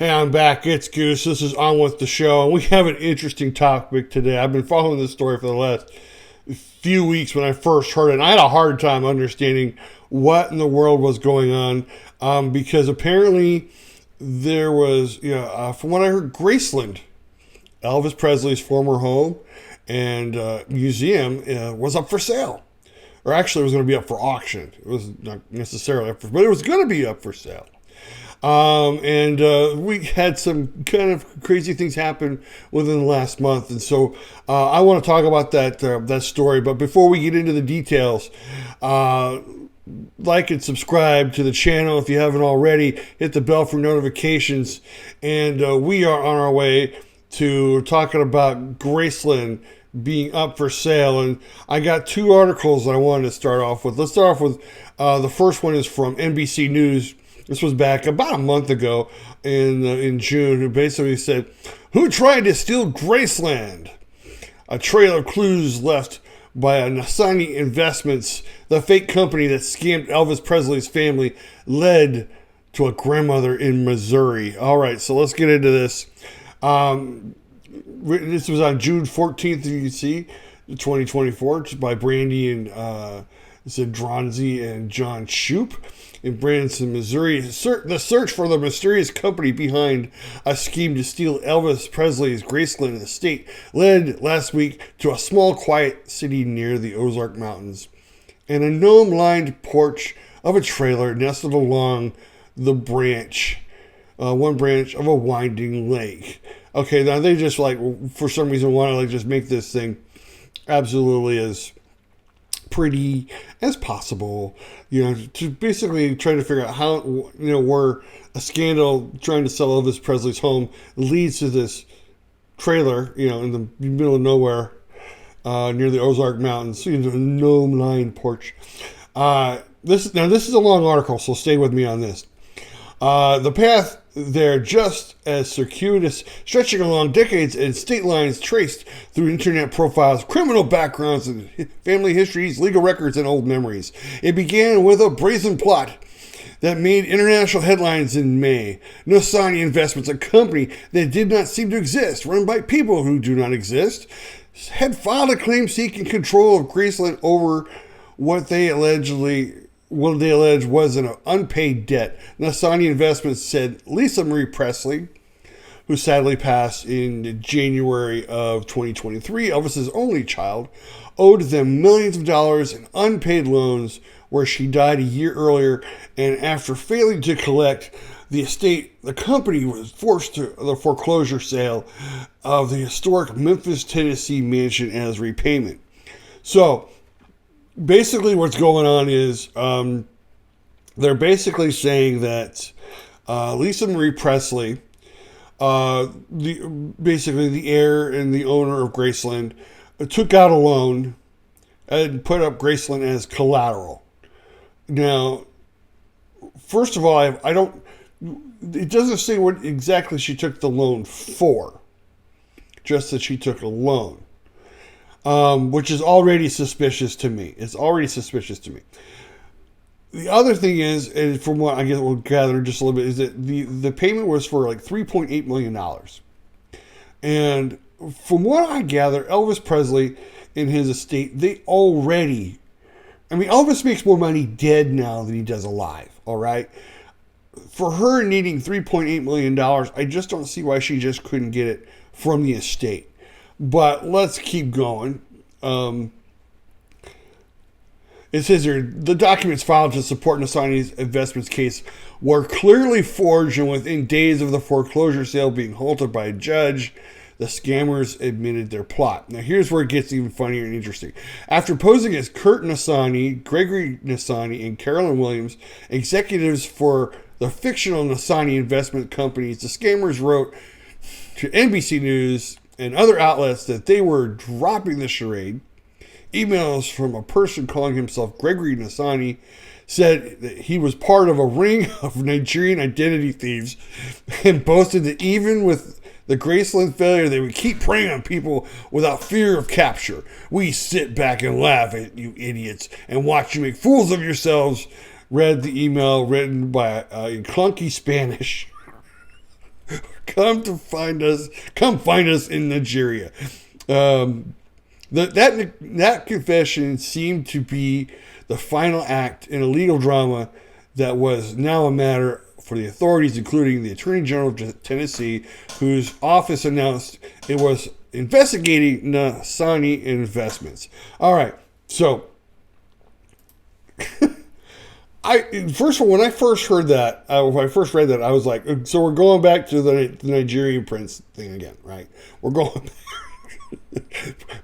Hey, I'm back. It's Goose. This is On With the Show. And we have an interesting topic today. I've been following this story for the last few weeks when I first heard it. And I had a hard time understanding what in the world was going on because apparently there was, from what I heard, Graceland, Elvis Presley's former home and museum, was up for sale. Or actually, it was going to be up for auction. It was not necessarily up for, but it was going to be up for sale. We had some kind of crazy things happen within the last month, and so I want to talk about that story. But before we get into the details, like and subscribe to the channel if you haven't already. Hit the bell for notifications, and we are on our way to talking about Graceland being up for sale. And I got two articles that I wanted to start off with. Let's start off with the first one is from NBC News. This was back about a month ago in June. It basically said, "Who tried to steal Graceland? A trail of clues left by a Nasani Investments, the fake company that scammed Elvis Presley's family, led to a grandmother in Missouri." All right, so let's get into this. This was on June 14th, you can see, 2024, by Brandy and Zadronzi and John Shoup in Branson, Missouri. The search for the mysterious company behind a scheme to steal Elvis Presley's Graceland estate led last week to a small, quiet city near the Ozark Mountains and a gnome-lined porch of a trailer nestled along the one branch of a winding lake. Okay, now they just for some reason want to just make this thing absolutely as pretty as possible, to basically try to figure out how, where a scandal trying to sell Elvis Presley's home leads to this trailer, in the middle of nowhere, near the Ozark Mountains, a gnome-lined porch. This is a long article, so stay with me on this. The path there, just as circuitous, stretching along decades and state lines traced through internet profiles, criminal backgrounds, and family histories, legal records, and old memories. It began with a brazen plot that made international headlines in May. Nasani Investments, a company that did not seem to exist, run by people who do not exist, had filed a claim seeking control of Graceland over what they alleged was an unpaid debt. Nasani Investments said Lisa Marie Presley, who sadly passed in January of 2023, Elvis's only child, owed them millions of dollars in unpaid loans where she died a year earlier, and after failing to collect the company was forced to the foreclosure sale of the historic Memphis, Tennessee mansion as repayment. So, basically, what's going on is they're basically saying that Lisa Marie Presley, the heir and the owner of Graceland, took out a loan and put up Graceland as collateral. Now, first of all, I don't. It doesn't say what exactly she took the loan for. Just that she took a loan. Which is already suspicious to me. It's already suspicious to me. The other thing is, and from what I guess we'll gather just a little bit, is that the payment was for like $3.8 million. And from what I gather, Elvis Presley and his estate, Elvis makes more money dead now than he does alive, all right? For her needing $3.8 million, I just don't see why she just couldn't get it from the estate. But let's keep going. It says here, the documents filed to support Nasani's investments case were clearly forged, and within days of the foreclosure sale being halted by a judge, the scammers admitted their plot. Now here's where it gets even funnier and interesting. After posing as Kurt Nasani, Gregory Nasani, and Carolyn Williams, executives for the fictional Nasani investment companies, the scammers wrote to NBC News and other outlets that they were dropping the charade. Emails from a person calling himself Gregory Nasani said that he was part of a ring of Nigerian identity thieves and boasted that even with the Graceland failure, they would keep preying on people without fear of capture. "We sit back and laugh at you idiots and watch you make fools of yourselves," read the email written by in clunky Spanish Come find us in Nigeria. That confession seemed to be the final act in a legal drama that was now a matter for the authorities, including the Attorney General of Tennessee, whose office announced it was investigating Nasani investments. All right, so first of all, when I first heard that, when I first read that, I was like, so we're going back to the Nigerian prince thing again, right? We're going back.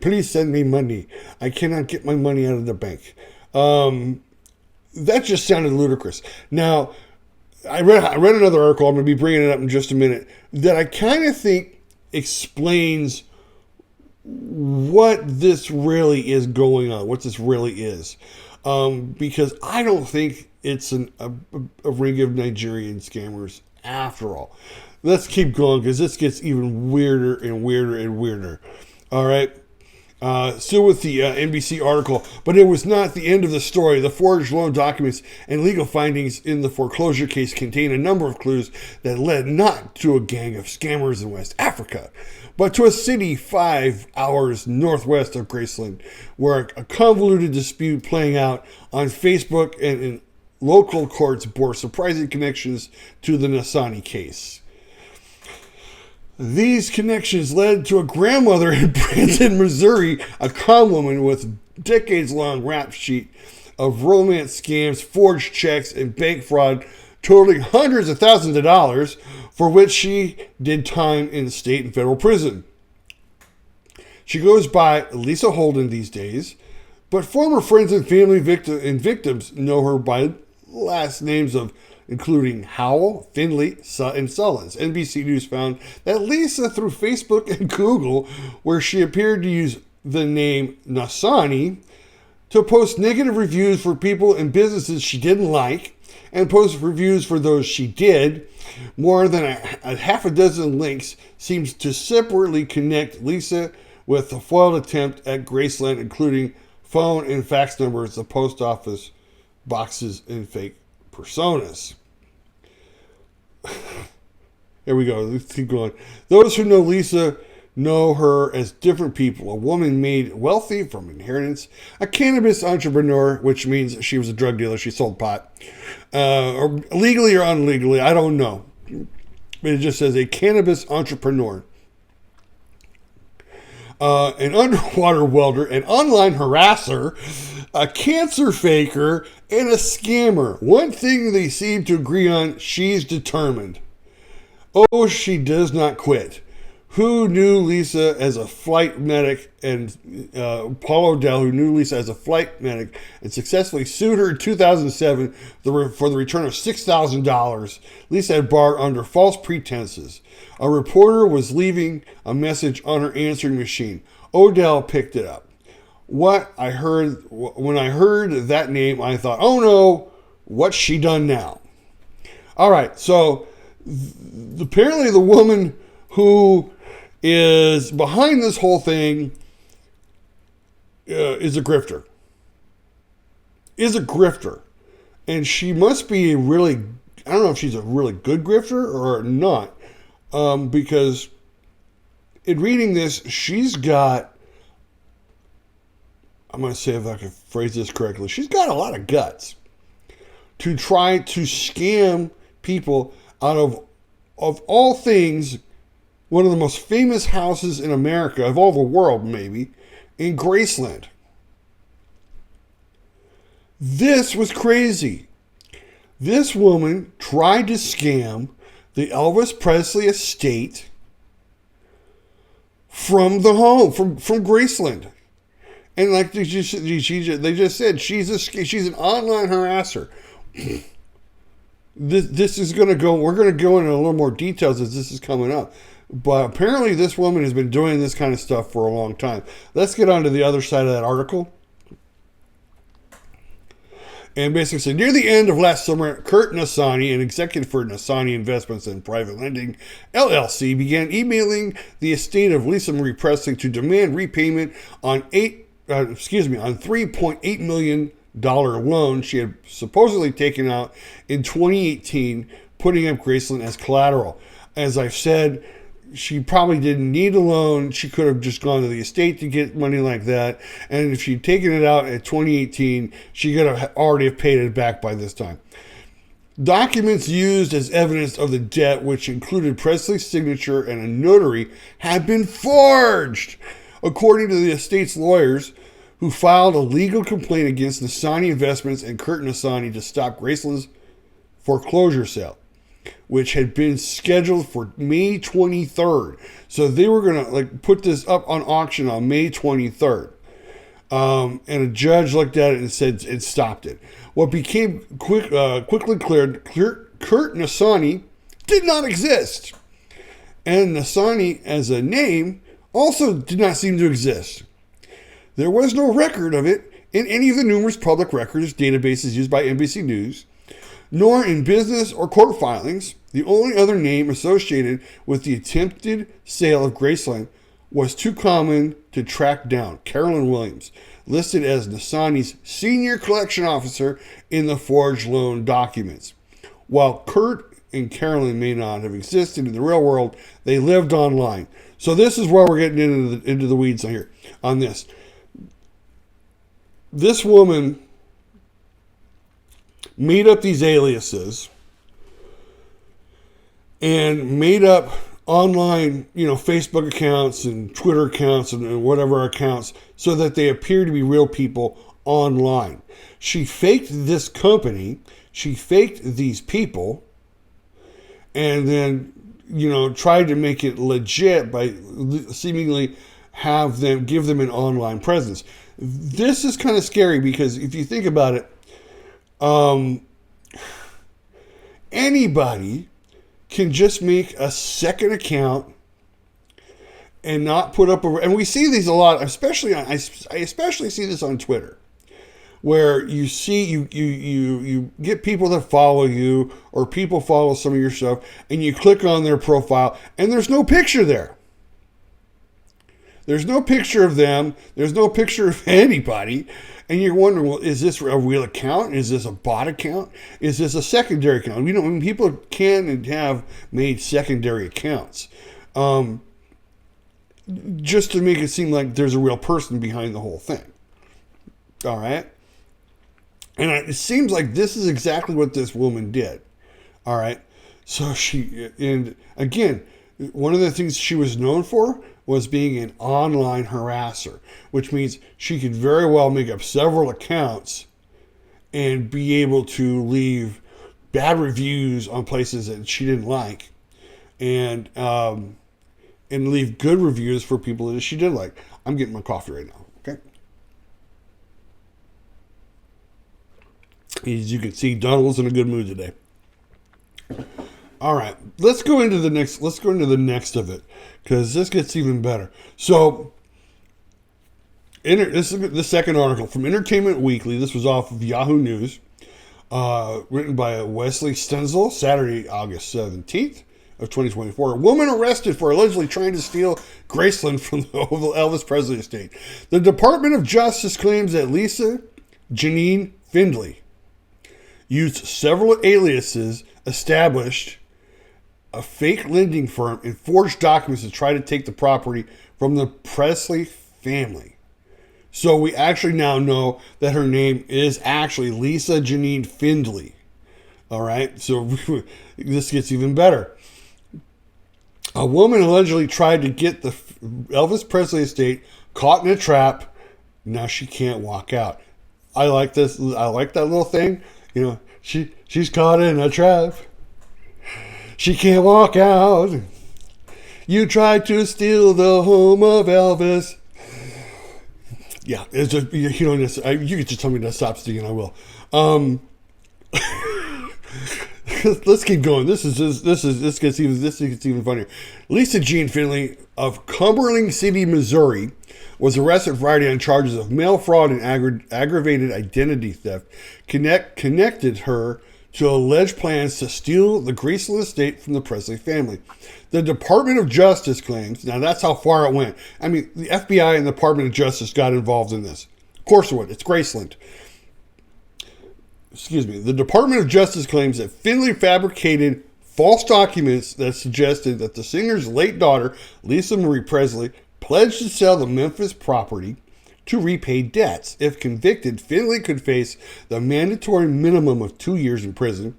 Please send me money. I cannot get my money out of the bank. That just sounded ludicrous. Now, I read another article, I'm going to be bringing it up in just a minute, that I kind of think explains what this really is going on, what this really is. Because I don't think it's a ring of Nigerian scammers after all. Let's keep going because this gets even weirder and weirder and weirder. All right. Still with the NBC article, but it was not the end of the story. The forged loan documents and legal findings in the foreclosure case contain a number of clues that led not to a gang of scammers in West Africa, but to a city 5 hours northwest of Graceland, where a convoluted dispute playing out on Facebook and in local courts bore surprising connections to the Nasani case. These connections led to a grandmother in Branson, Missouri, a con woman with decades-long rap sheet of romance scams, forged checks, and bank fraud totaling hundreds of thousands of dollars, for which she did time in state and federal prison. She goes by Lisa Holden these days, but former friends and family victims know her by last names of including Howell, Finley, and Sullins. NBC News found that Lisa, through Facebook and Google, where she appeared to use the name Nasani, to post negative reviews for people and businesses she didn't like, and post reviews for those she did. More than a half a dozen links seems to separately connect Lisa with the foiled attempt at Graceland, including phone and fax numbers, the post office boxes, and fake personas. Here we go. Let's keep going. Those who know Lisa know her as different people. A woman made wealthy from inheritance, a cannabis entrepreneur, which means she was a drug dealer. She sold pot. Or legally or unlegally, I don't know. But it just says a cannabis entrepreneur. An underwater welder, an online harasser, a cancer faker, and a scammer. One thing they seem to agree on, she's determined. Oh, she does not quit. Who knew Lisa as a flight medic, and Paul O'Dell, who knew Lisa as a flight medic and successfully sued her in 2007 for the return of $6,000. Lisa had borrowed under false pretenses. A reporter was leaving a message on her answering machine. O'Dell picked it up. When I heard that name, I thought, oh no, what's she done now? All right, so apparently the woman who is behind this whole thing is a grifter. And she must be I don't know if she's a really good grifter or not, because in reading this, she's got, I'm going to say if I can phrase this correctly, she's got a lot of guts to try to scam people out of all things, one of the most famous houses in America, of all the world maybe, in Graceland. This was crazy. This woman tried to scam the Elvis Presley estate from the home, from Graceland. And like they just said, she's an online harasser. This is going to go, we're going to go into a little more details as this is coming up. But apparently this woman has been doing this kind of stuff for a long time. Let's get on to the other side of that article. And basically said, near the end of last summer, Kurt Nasani, an executive for Nasani Investments and Private Lending, LLC, began emailing the estate of Lisa Marie Presley to demand repayment on $3.8 million loan she had supposedly taken out in 2018, putting up Graceland as collateral. As I've said, she probably didn't need a loan. She could have just gone to the estate to get money like that. And if she'd taken it out at 2018, she could have already have paid it back by this time. Documents used as evidence of the debt, which included Presley's signature and a notary, had been forged, according to the estate's lawyers, who filed a legal complaint against Nasani Investments and Kurt Nasani to stop Graceland's foreclosure sale, which had been scheduled for May 23rd. So they were going to put this up on auction on May 23rd. And a judge looked at it and said it stopped it. What became quickly clear, Kurt Nasani did not exist. And Nasani as a name also did not seem to exist. There was no record of it in any of the numerous public records databases used by NBC News, nor in business or court filings. The only other name associated with the attempted sale of Graceland was too common to track down: Carolyn Williams, listed as Nasani's senior collection officer in the forged loan documents. While Kurt and Carolyn may not have existed in the real world, they lived online. So this is where we're getting into the weeds here on this. This woman made up these aliases and made up online, Facebook accounts and Twitter accounts and whatever accounts so that they appear to be real people online. She faked this company. She faked these people and then, tried to make it legit by seemingly give them an online presence. This is kind of scary because if you think about it, anybody can just make a second account and not put up and we see these a lot, especially I especially see this on Twitter, where you see you get people that follow you or people follow some of your stuff and you click on their profile and there's no picture there. There's no picture of them. There's no picture of anybody. And you're wondering, well, is this a real account? Is this a bot account? Is this a secondary account? People can and have made secondary accounts just to make it seem like there's a real person behind the whole thing. All right? And it seems like this is exactly what this woman did. All right? So and again, one of the things she was known for was being an online harasser, which means she could very well make up several accounts and be able to leave bad reviews on places that she didn't like, and leave good reviews for people that she did like. I'm getting my coffee right now. Okay. As you can see, Donald's in a good mood today. All right, let's go into the next of it, because this gets even better. So, this is the second article from Entertainment Weekly. This was off of Yahoo News, written by Wesley Stenzel, Saturday, August 17th of 2024. A woman arrested for allegedly trying to steal Graceland from the Elvis Presley estate. The Department of Justice claims that Lisa Janine Findley used several aliases, established a fake lending firm, and forged documents to try to take the property from the Presley family. So we actually now know that her name is actually Lisa Janine Findley. All right, so this gets even better. A woman allegedly tried to get the Elvis Presley estate caught in a trap. Now she can't walk out. I like this. I like that little thing. She's caught in a trap. She can't walk out. You tried to steal the home of Elvis. Yeah, it's just, you can just tell me to stop stealing. I will. Let's keep going. This gets even funnier. Lisa Jean Finley of Cumberland City, Missouri, was arrested Friday on charges of mail fraud and aggravated identity theft. Connected her to alleged plans to steal the Graceland estate from the Presley family. The Department of Justice claims, now that's how far it went. I mean, the FBI and the Department of Justice got involved in this. Of course it would. It's Graceland. The Department of Justice claims that Finley fabricated false documents that suggested that the singer's late daughter, Lisa Marie Presley, pledged to sell the Memphis property to repay debts. If convicted, Finley could face the mandatory minimum of 2 years in prison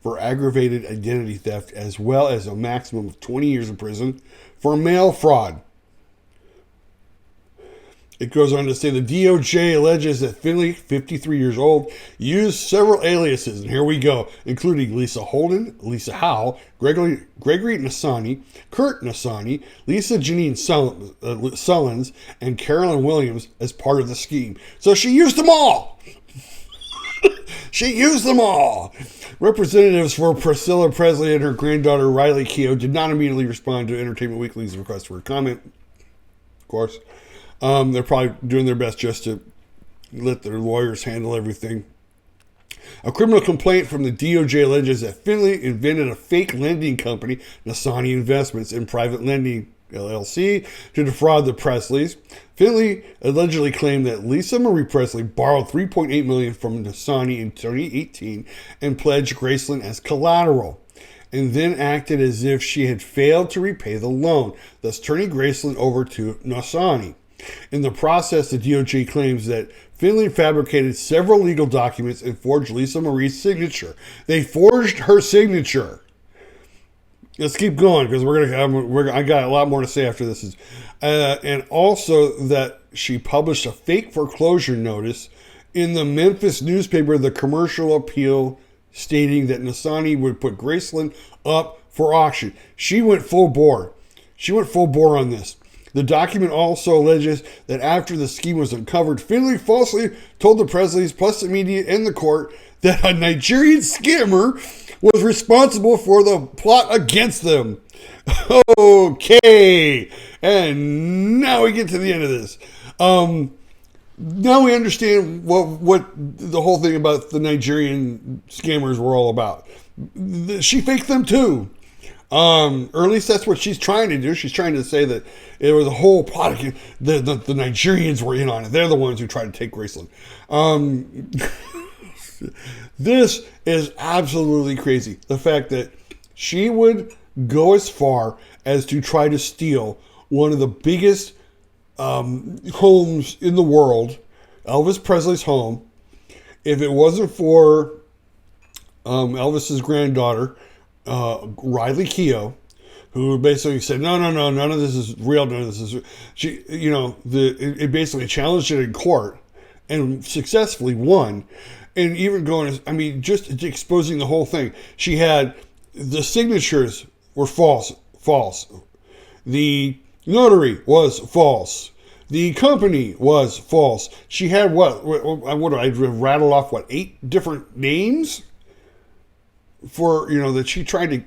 for aggravated identity theft, as well as a maximum of 20 years in prison for mail fraud. It goes on to say the DOJ alleges that Finley, 53 years old, used several aliases, and here we go, including Lisa Holden, Lisa Howe, Gregory Nassani, Kurt Nassani, Lisa Janine Sullins, and Carolyn Williams as part of the scheme. So she used them all! She used them all! Representatives for Priscilla Presley and her granddaughter Riley Keough did not immediately respond to Entertainment Weekly's request for a comment, of course. They're probably doing their best just to let their lawyers handle everything. A criminal complaint from the DOJ alleges that Finley invented a fake lending company, Nassani Investments and Private Lending LLC, to defraud the Presleys. Finley allegedly claimed that Lisa Marie Presley borrowed $3.8 million from Nassani in 2018 and pledged Graceland as collateral, and then acted as if she had failed to repay the loan, thus turning Graceland over to Nassani. In the process, the DOJ claims that Finley fabricated several legal documents and forged Lisa Marie's signature. They forged her signature. Let's keep going because I got a lot more to say after this. And also that she published a fake foreclosure notice in the Memphis newspaper, The Commercial Appeal, stating that Nassani would put Graceland up for auction. She went full bore. She went full bore on this. The document also alleges that after the scheme was uncovered, Finley falsely told the Presleys, plus the media and the court, that a Nigerian scammer was responsible for the plot against them. Okay, and now we get to the end of this. Now we understand what the whole thing about the Nigerian scammers were all about. She faked them too. Or at least that's what she's trying to do. She's trying to say that it was a whole plot. The Nigerians were in on it. They're the ones who tried to take Graceland. This is absolutely crazy. The fact that she would go as far as to try to steal one of the biggest homes in the world, Elvis Presley's home, if it wasn't for Elvis's granddaughter, Riley Keough, who basically said, no, none of this is real, none of this is... She, it basically challenged it in court and successfully won. And even going, just exposing the whole thing. She had, the signatures were false. The notary was false. The company was false. She had I rattled off, 8 different names? For, that she tried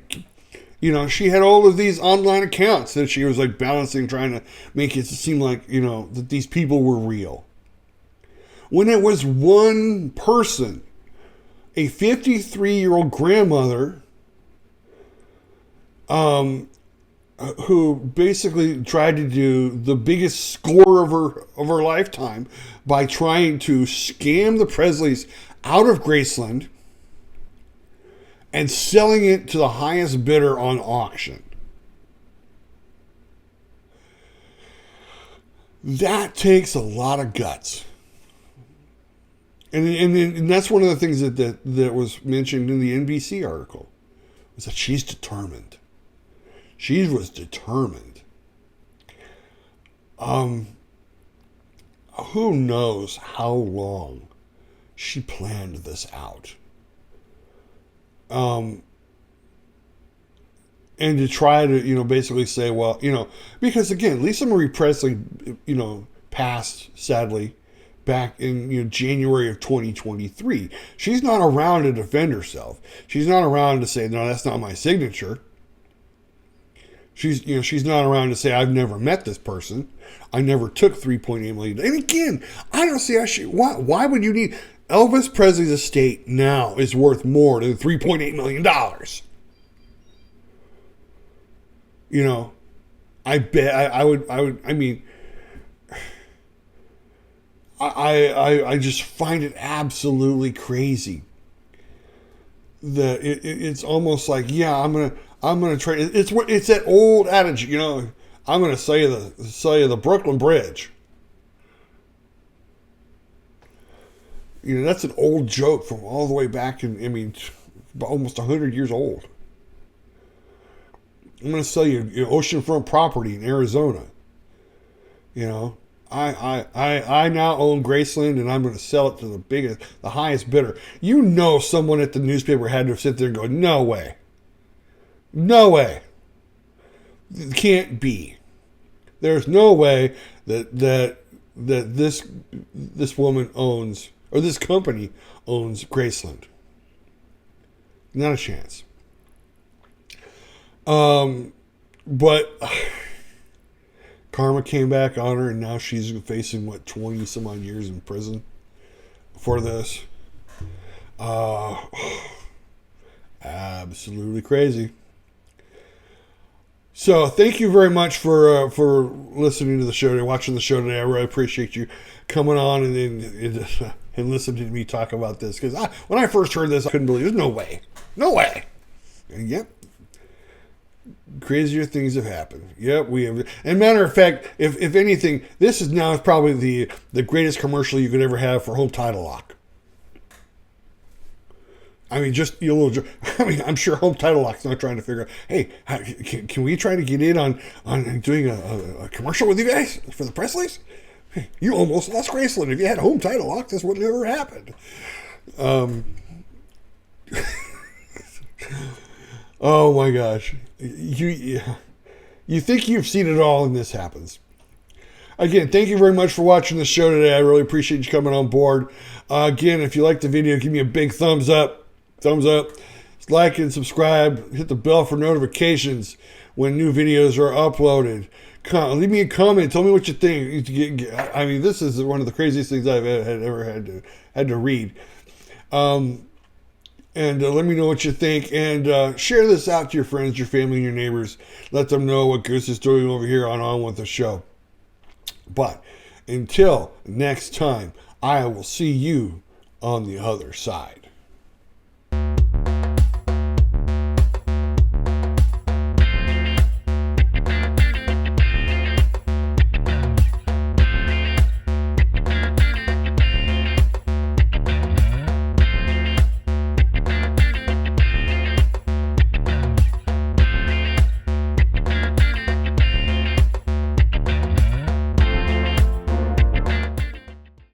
to, she had all of these online accounts that she was balancing, trying to make it seem like, that these people were real. When it was one person, a 53-year-old grandmother, who basically tried to do the biggest score of her lifetime by trying to scam the Presleys out of Graceland and selling it to the highest bidder on auction. That takes a lot of guts. And that's one of the things that was mentioned in the NBC article, was that she's determined. She was determined. Who knows how long she planned this out. And to try to, basically say, well, because again, Lisa Marie Presley, passed sadly back in January of 2023. She's not around to defend herself. She's not around to say, no, that's not my signature. She's not around to say, I've never met this person. I never took $3.8 million. And again, I don't see why would you need... Elvis Presley's estate now is worth more than $3.8 million. I bet I just find it absolutely crazy that it's almost like, yeah, I'm gonna try. It's that old adage, you know. I'm gonna sell you the Brooklyn Bridge. You know, that's an old joke from all the way back in, I mean, almost 100 years old. I'm going to sell you, oceanfront property in Arizona. You know, I now own Graceland, and I'm going to sell it to the highest bidder. You know, someone at the newspaper had to sit there and go, no way. No way. It can't be. There's no way that this woman owns, or this company owns Graceland. Not a chance. But karma came back on her, and now she's facing 20 some odd years in prison for this. Absolutely crazy. So thank you very much for listening to the show today, watching the show today. I really appreciate you coming on and listening to me talk about this, because when I first heard this, I couldn't believe it. There's no way. And yep, crazier things have happened. Yep, we have. And matter of fact, if anything, this is now probably the greatest commercial you could ever have for home title lock. I mean, just a little. I mean, I'm sure Home Title Lock's not trying to figure out, hey, can we try to get in on doing a commercial with you guys for the Presleys? Hey, you almost lost Graceland. If you had Home Title Lock, this would never happen. Oh my gosh, you think you've seen it all, and this happens. Again, thank you very much for watching the show today. I really appreciate you coming on board. Again, if you liked the video, give me a big thumbs up. Like and subscribe. Hit the bell for notifications when new videos are uploaded. Leave me a comment. Tell me what you think. I mean, this is one of the craziest things I've ever had to read. And let me know what you think. And share this out to your friends, your family, and your neighbors. Let them know what Goose is doing over here on With the Show. But until next time, I will see you on the other side.